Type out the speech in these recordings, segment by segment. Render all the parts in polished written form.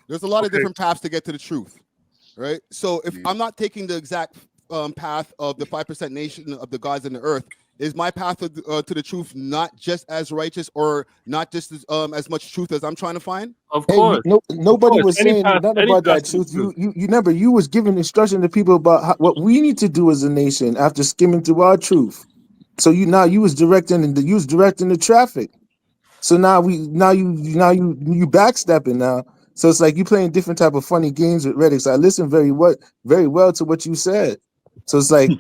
There's a lot of different paths to get to the truth, right? So if I'm not taking the exact path of the 5% nation of the gods in the earth, is my path to the truth not just as righteous or not just as much truth as I'm trying to find? Of course. Nobody was saying nothing about that truth. You remember, you was giving instruction to people about what we need to do as a nation after skimming through our truth. So you was directing the traffic. So now you backstepping now. So it's like you playing different type of funny games with Reddick. So I listened very well to what you said. So it's like,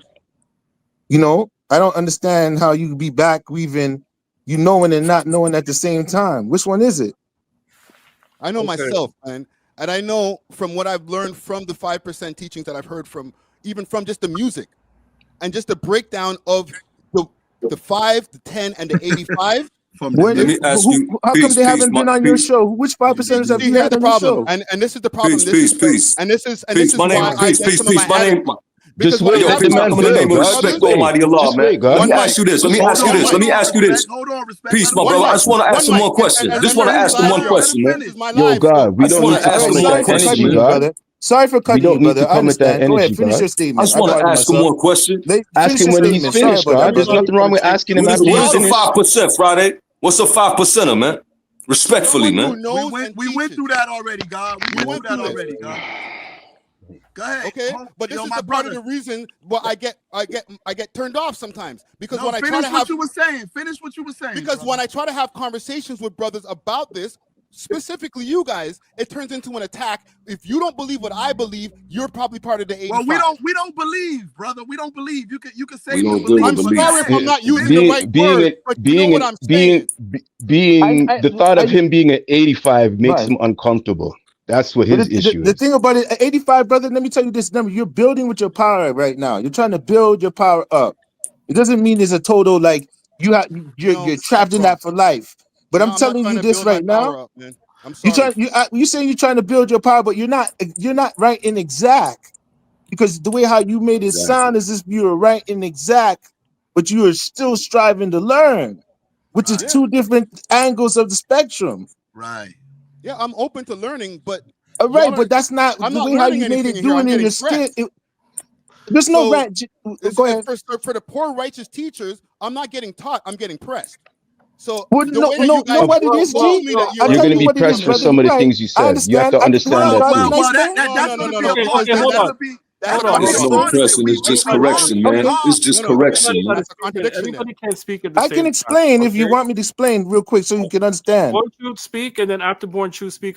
I don't understand how you be back weaving, knowing and not knowing at the same time. Which one is it? I know myself, man. And I know from what I've learned from the 5% teachings that I've heard from, even from just the music and just the breakdown of the 5, the 10, and the 85. Let me ask you, how come they haven't been on your show? Which 5%ers have you had on your show? And this is the problem. Peace. And this is why I get some of my my name. Because in the name of respect, Almighty Allah, man. Let me ask you this. Let me ask you this. Hold on, respect. Peace, my brother. I just want to ask him one question. man. Yo, God, we don't need to ask him one question, brother. Sorry for cutting you, brother. I understand. Go ahead, finish your statement. I just want to ask him one question. Ask him when he's finished, God. There's nothing wrong with asking him after he's finished. What's the 5%, Friday? What's a 5%er, man? Respectfully, man. We went through that already, God. We went through that already, God. Go ahead. Okay, but this is the part of the reason why I get turned off sometimes because when I try to have finish what you were saying. Because when I try to have conversations with brothers about this, specifically you guys, it turns into an attack. If you don't believe what I believe, you're probably part of the 85. Well, we don't believe, brother. We don't believe. You can say you believe. I'm sorry if I'm not using the right word, but you know what I'm saying. The thought of him being an 85 makes him uncomfortable. That's what his issue is. The thing about it, 85, brother, let me tell you this number. You're building with your power right now. You're trying to build your power up. It doesn't mean it's a total, like, you're trapped in that for life. But I'm telling you this right now. I'm sorry. You're saying you're trying to build your power, but you're not right in exact. Because the way how you made it sound is this, you're right in exact, but you are still striving to learn, which is two different angles of the spectrum. Right. Yeah, I'm open to learning, but but that's not the way how you made it doing in your skin. There's no right. Go ahead. For the poor righteous teachers, I'm not getting taught. I'm getting pressed. So know what it is, G? You're going to be pressed for some of the things you said. You have to understand that. There's no pressing. It's just correction, man. It's just correction. Everybody can't speak at the I same can explain time, if you want me to explain real quick so you can understand. Born Truth speak, and then after Born Truth speak,